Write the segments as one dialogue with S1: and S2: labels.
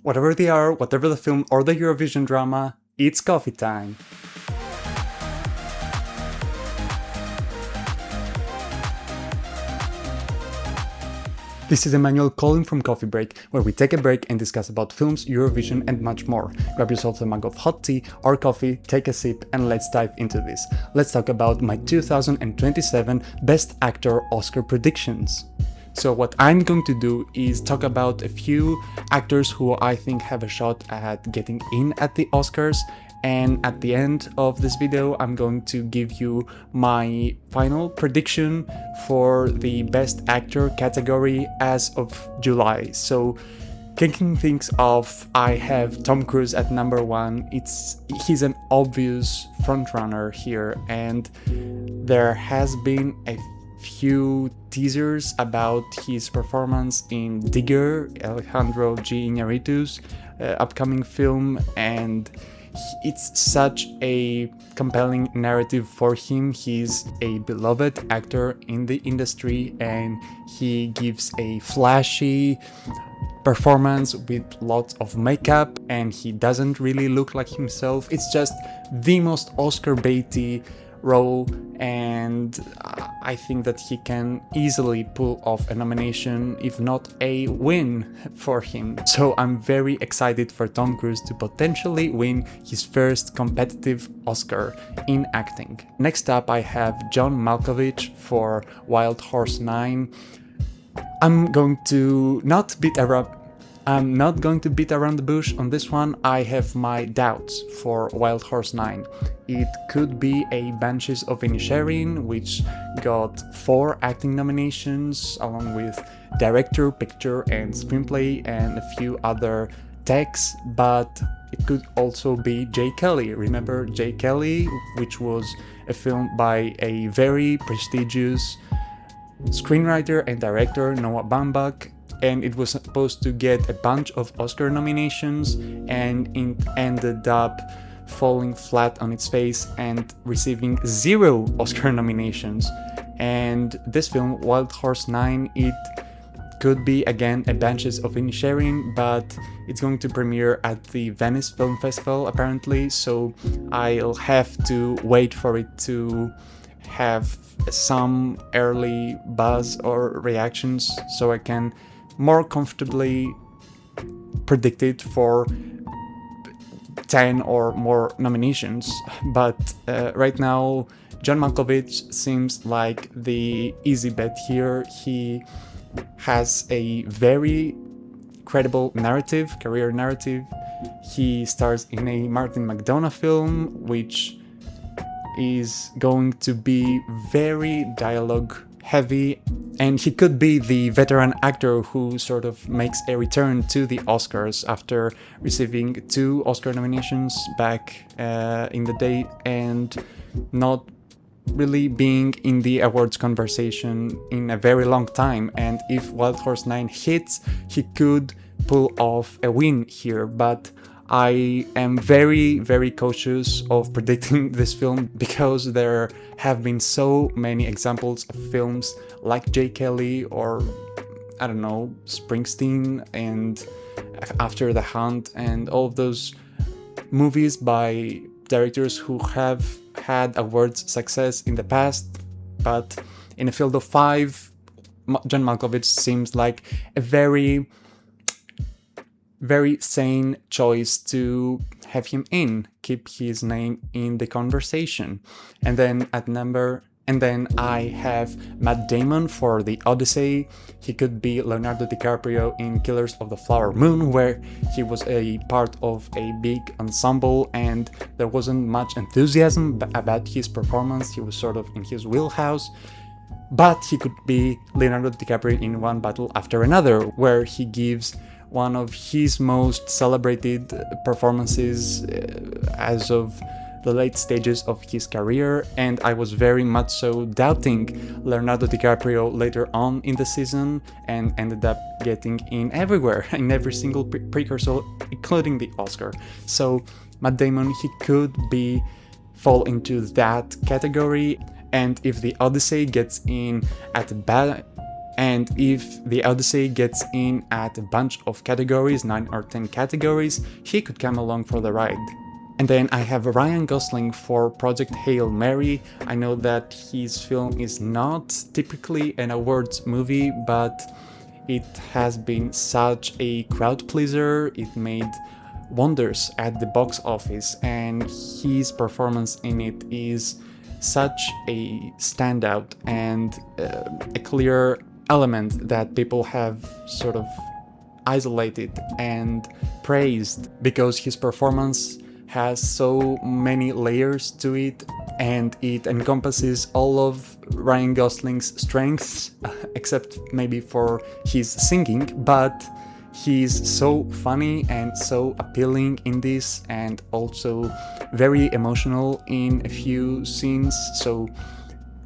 S1: Whatever they are, whatever the film or the Eurovision drama, it's coffee time. This is Emmanuel calling from Coffee Break, where we take a break and discuss about films, Eurovision and much more. Grab yourself a mug of hot tea or coffee, take a sip and let's dive into this. Let's talk about my 2027 Best Actor Oscar predictions. So what I'm going to do is talk about a few actors who I think have a shot at getting in at the Oscars, and at the end of this video I'm going to give you my final prediction for the Best Actor category as of July. So kicking things off, I have Tom Cruise at number 1. He's an obvious frontrunner here, and there has been a few teasers about his performance in Digger, Alejandro G. Iñárritu's upcoming film, and it's such a compelling narrative for him. He's a beloved actor in the industry and he gives a flashy performance with lots of makeup and he doesn't really look like himself. It's just the most Oscar baity role, and I think that he can easily pull off a nomination, if not a win for him. So I'm very excited for Tom Cruise to potentially win his first competitive Oscar in acting. Next up I have John Malkovich for Wild Horse 9. I'm not going to beat around the bush on this one. I have my doubts for Wild Horse 9. It could be a Banshees of Inisherin, which got 4 acting nominations along with director, picture and screenplay and a few other techs, but it could also be J. Kelly. Remember J. Kelly, which was a film by a very prestigious screenwriter and director, Noah Baumbach, and it was supposed to get a bunch of Oscar nominations and it ended up falling flat on its face and receiving 0 Oscar nominations. And this film, Wild Horse 9, it could be again a Banshees of Inisherin, but it's going to premiere at the Venice Film Festival apparently, so I'll have to wait for it to have some early buzz or reactions so I can more comfortably predict it for 10 or more nominations. But right now John Malkovich seems like the easy bet here. He has a very credible career narrative. He stars in a Martin McDonagh film which is going to be very dialogue heavy, and he could be the veteran actor who sort of makes a return to the Oscars after receiving 2 Oscar nominations back in the day and not really being in the awards conversation in a very long time. And if Wild Horse 9 hits, he could pull off a win here, but I am very, very cautious of predicting this film because there have been so many examples of films like J. Kelly or, I don't know, Springsteen and After the Hunt and all of those movies by directors who have had awards success in the past, but in a field of 5, John Malkovich seems like a very sane choice to have him keep his name in the conversation. And then I have Matt Damon for The Odyssey. He could be Leonardo DiCaprio in Killers of the Flower Moon, where he was a part of a big ensemble and there wasn't much enthusiasm about his performance. He was sort of in his wheelhouse. But he could be Leonardo DiCaprio in One Battle After Another, where he gives one of his most celebrated performances as of the late stages of his career, and I was very much so doubting Leonardo DiCaprio later on in the season and ended up getting in everywhere, in every single precursor, including the Oscar. So Matt Damon, he could fall into that category, and if The Odyssey gets in at And if The Odyssey gets in at a bunch of categories, 9 or 10 categories, he could come along for the ride. And then I have Ryan Gosling for Project Hail Mary. I know that his film is not typically an awards movie, but it has been such a crowd pleaser. It made wonders at the box office, and his performance in it is such a standout and a clear element that people have sort of isolated and praised, because his performance has so many layers to it, and it encompasses all of Ryan Gosling's strengths, except maybe for his singing, but he's so funny and so appealing in this, and also very emotional in a few scenes. So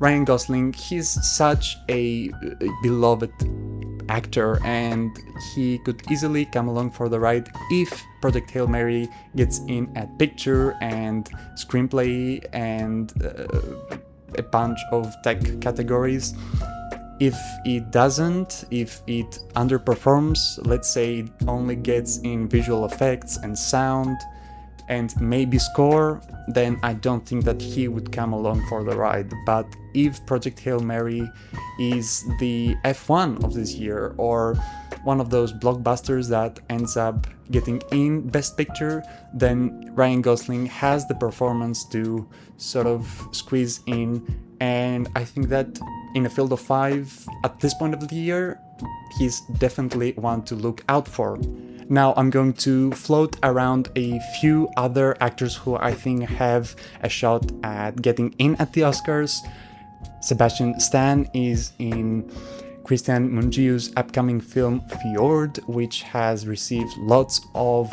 S1: Ryan Gosling, he's such a beloved actor, and he could easily come along for the ride if Project Hail Mary gets in at picture and screenplay and a bunch of tech categories. If it doesn't, if it underperforms, let's say it only gets in visual effects and sound and maybe score, then I don't think that he would come along for the ride. But if Project Hail Mary is the F1 of this year, or one of those blockbusters that ends up getting in Best Picture, then Ryan Gosling has the performance to sort of squeeze in. And I think that in a field of 5 at this point of the year, he's definitely one to look out for. Now I'm going to float around a few other actors who I think have a shot at getting in at the Oscars. Sebastian Stan is in Christian Mungiu's upcoming film Fjord, which has received lots of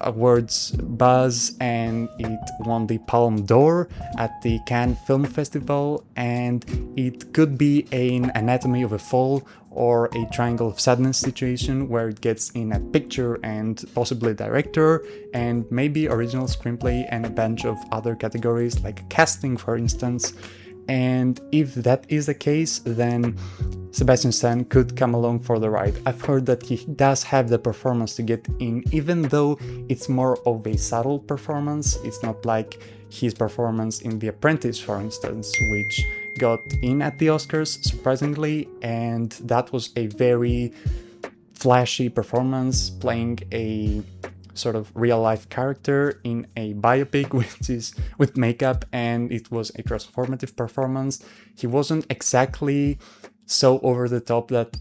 S1: awards buzz, and it won the Palme d'Or at the Cannes Film Festival, and it could be an Anatomy of a Fall or a Triangle of Sadness situation where it gets in at picture and possibly director, and maybe original screenplay and a bunch of other categories like casting, for instance. And if that is the case, then Sebastian Stan could come along for the ride. I've heard that he does have the performance to get in, even though it's more of a subtle performance. It's not like his performance in The Apprentice, for instance, which got in at the Oscars, surprisingly, and that was a very flashy performance, playing a sort of real-life character in a biopic, which is with makeup, and it was a transformative performance. He wasn't exactly so over the top that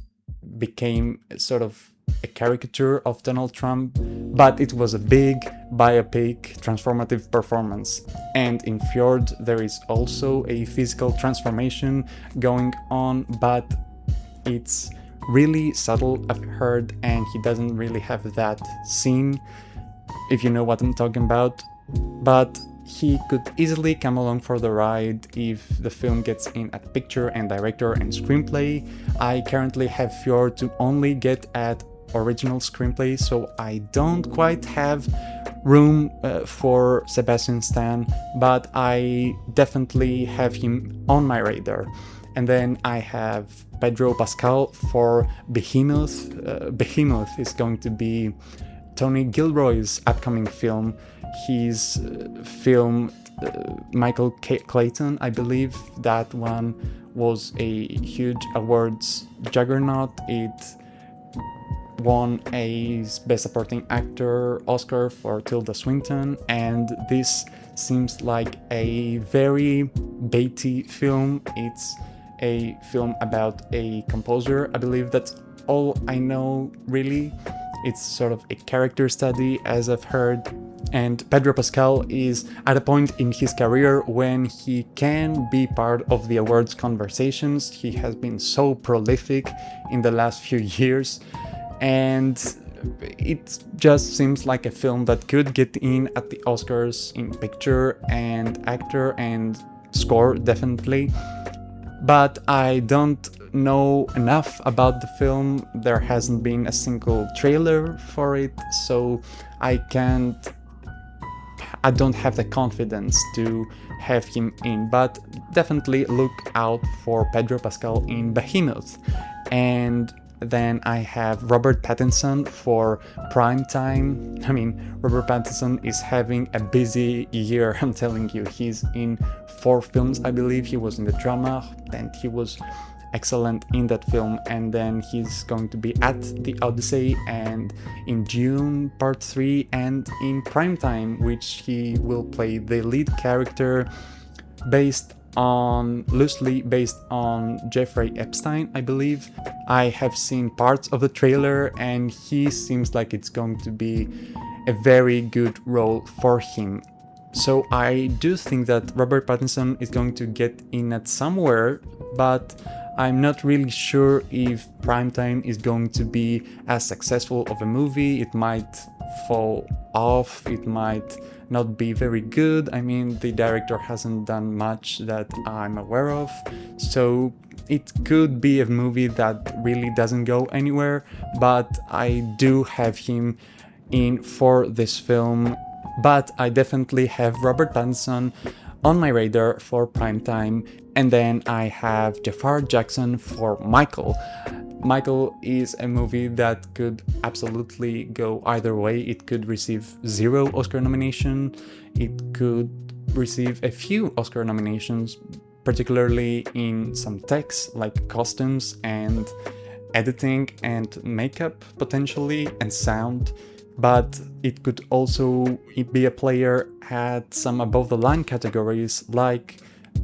S1: became sort of a caricature of Donald Trump, but it was a big biopic transformative performance. And in Fjord there is also a physical transformation going on, but it's really subtle, I've heard, and he doesn't really have that scene, if you know what I'm talking about. But he could easily come along for the ride if the film gets in at picture and director and screenplay. I currently have Fjord to only get at original screenplay, so I don't quite have room for Sebastian Stan, but I definitely have him on my radar. And then I have Pedro Pascal for Behemoth. Behemoth is going to be Tony Gilroy's upcoming film. He's filmed Michael Clayton, I believe. That one was a huge awards juggernaut. It won a Best Supporting Actor Oscar for Tilda Swinton, and this seems like a very baity film. It's a film about a composer. I believe that's all I know, really. It's sort of a character study, as I've heard. And Pedro Pascal is at a point in his career when he can be part of the awards conversations. He has been so prolific in the last few years, and it just seems like a film that could get in at the Oscars in picture and actor and score, definitely. But I don't know enough about the film. There hasn't been a single trailer for it, so I don't have the confidence to have him in, but definitely look out for Pedro Pascal in Behemoth. And then I have Robert Pattinson for Primetime. I mean, Robert Pattinson is having a busy year, I'm telling you. He's in 4 films, I believe. He was in the drama, and he was excellent in that film. And then he's going to be at The Odyssey, and in June, Part 3, and in Primetime, which he will play the lead character loosely based on Jeffrey Epstein, I believe. I have seen parts of the trailer, and he seems like it's going to be a very good role for him. So I do think that Robert Pattinson is going to get in at somewhere, but I'm not really sure if Primetime is going to be as successful of a movie. It might fall off, it might not be very good. I mean, the director hasn't done much that I'm aware of, so it could be a movie that really doesn't go anywhere, but I do have him in for this film. But I definitely have Robert Pattinson on my radar for Primetime, and then I have Jafar Jackson for Michael. Michael is a movie that could absolutely go either way. It could receive 0 Oscar nomination, it could receive a few Oscar nominations, particularly in some techs like costumes and editing and makeup potentially, and sound. But it could also be a player at some above the line categories like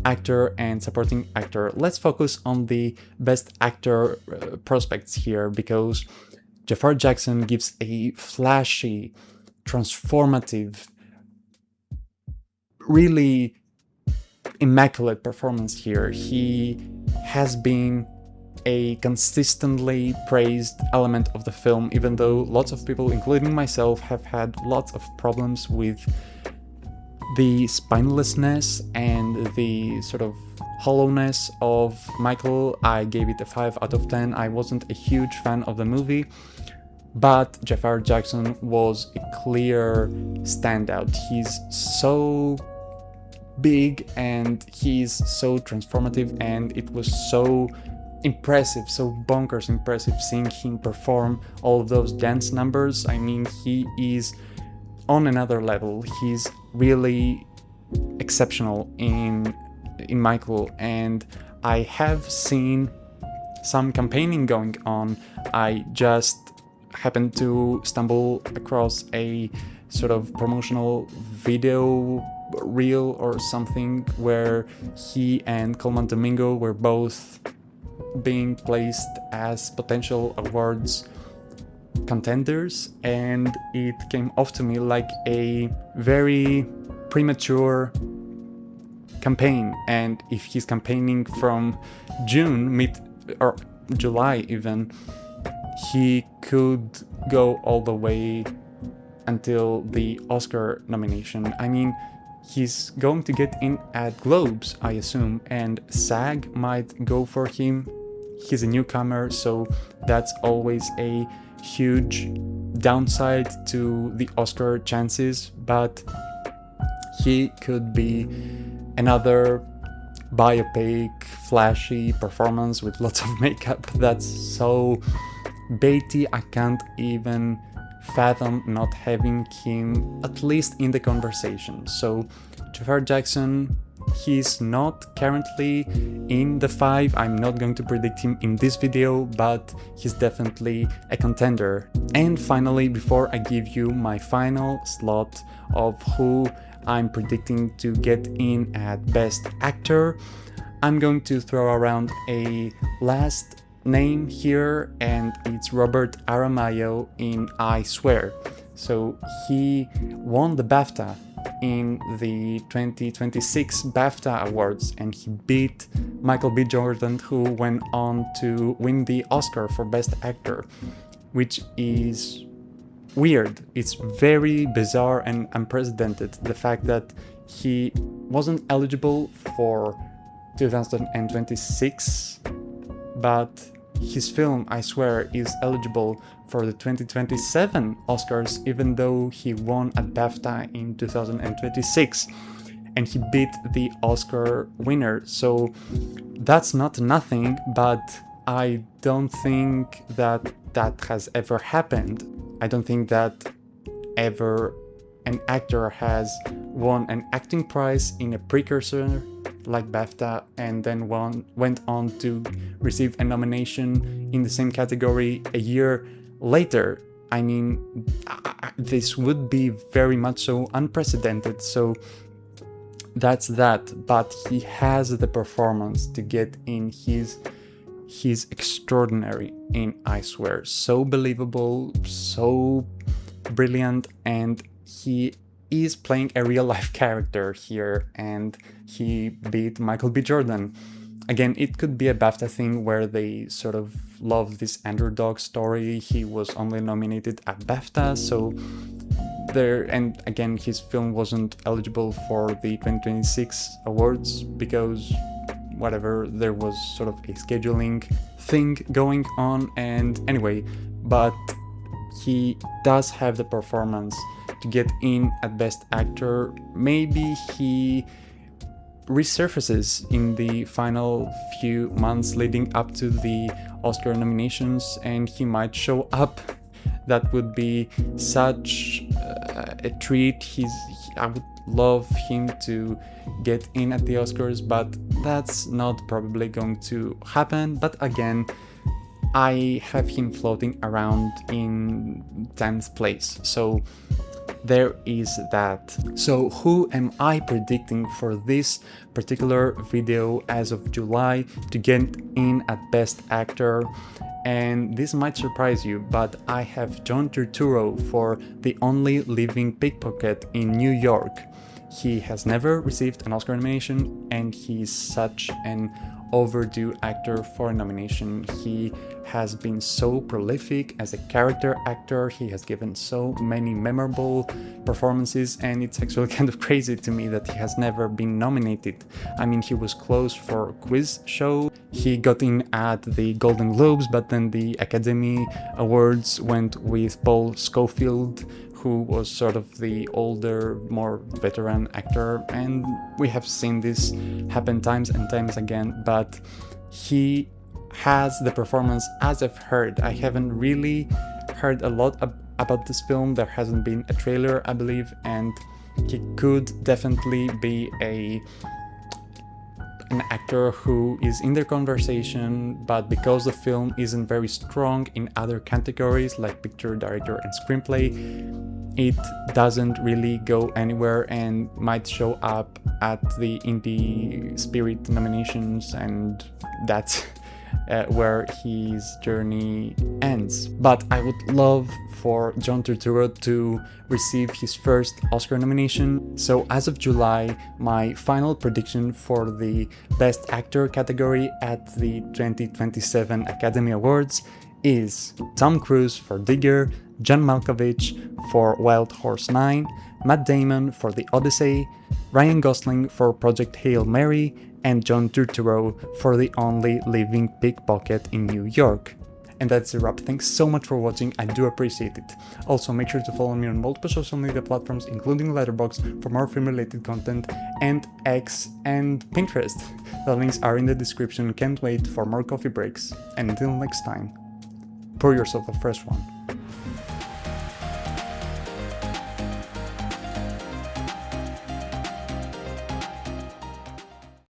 S1: actor and supporting actor. Let's focus on the best actor prospects here, because Jafar Jackson gives a flashy, transformative, really immaculate performance here. He has been a consistently praised element of the film, even though lots of people, including myself, have had lots of problems with the spinelessness and the sort of hollowness of Michael. I gave it a 5 out of 10. I wasn't a huge fan of the movie, but Jafar Jackson was a clear standout. He's so big and he's so transformative, and it was so impressive, so bonkers impressive seeing him perform all of those dance numbers. I mean, he is on another level. He's really exceptional in Michael, and I have seen some campaigning going on. I just happened to stumble across a sort of promotional video reel or something where he and Coleman Domingo were both being placed as potential awards contenders, and it came off to me like a very premature campaign. And if he's campaigning from June, mid or July even, he could go all the way until the Oscar nomination. I mean, he's going to get in at Globes, I assume, and SAG might go for him. He's a newcomer, so that's always a huge downside to the Oscar chances, but he could be another biopic, flashy performance with lots of makeup that's so baity. I can't even fathom not having him at least in the conversation. So Jafar Jackson, he's not currently in the 5. I'm not going to predict him in this video, but he's definitely a contender. And finally, before I give you my final slot of who I'm predicting to get in at Best Actor, I'm going to throw around a last name here, and it's Robert Aramayo in I Swear. So he won the BAFTA in the 2026 BAFTA Awards, and he beat Michael B. Jordan, who went on to win the Oscar for Best Actor, which is weird. It's very bizarre and unprecedented, the fact that he wasn't eligible for 2026, but his film, I Swear, is eligible for the 2027 Oscars, even though he won at BAFTA in 2026 and he beat the Oscar winner. So that's not nothing, but I don't think that that has ever happened. I don't think that ever an actor has won an acting prize in a precursor like BAFTA and then went on to receive a nomination in the same category a year later. I mean, this would be very much so unprecedented, so that's that. But he has the performance to get in. He's extraordinary in I Swear. So believable, so brilliant, and he is playing a real-life character here, and he beat Michael B. Jordan. Again, it could be a BAFTA thing where they sort of love this underdog story. He was only nominated at BAFTA, so there, and again, his film wasn't eligible for the 2026 awards because whatever, there was sort of a scheduling thing going on, and anyway, but he does have the performance to get in at Best Actor. Maybe he resurfaces in the final few months leading up to the Oscar nominations, and he might show up. That would be such a treat. I would love him to get in at the Oscars, but that's not probably going to happen. But again, I have him floating around in 10th place, so there is that. So who am I predicting for this particular video as of July to get in at Best Actor? And this might surprise you, but I have John Turturro for The Only Living Pickpocket in New York. He has never received an Oscar nomination, and he's such an overdue actor for a nomination. He has been so prolific as a character actor. He has given so many memorable performances, and it's actually kind of crazy to me that he has never been nominated. I mean, he was close for a quiz show. He got in at the Golden Globes, but then the Academy Awards went with Paul Scofield, who was sort of the older, more veteran actor, and we have seen this happen times and times again, but he has the performance. As I've heard, I haven't really heard a lot about this film. There hasn't been a trailer, I believe, and he could definitely be an actor who is in their conversation, but because the film isn't very strong in other categories like picture, director, and screenplay, it doesn't really go anywhere and might show up at the Indie Spirit nominations, and that's where his journey ends. But I would love for John Turturro to receive his first Oscar nomination. So as of July, my final prediction for the Best Actor category at the 2027 Academy Awards is Tom Cruise for Digger, John Malkovich for Wild Horse 9, Matt Damon for The Odyssey, Ryan Gosling for Project Hail Mary, and John Turturro for The Only Living Pickpocket in New York. And that's a wrap. Thanks so much for watching, I do appreciate it. Also, make sure to follow me on multiple social media platforms, including Letterboxd, for more film-related content, and X and Pinterest. The links are in the description. Can't wait for more coffee breaks. And until next time, pour yourself a fresh one.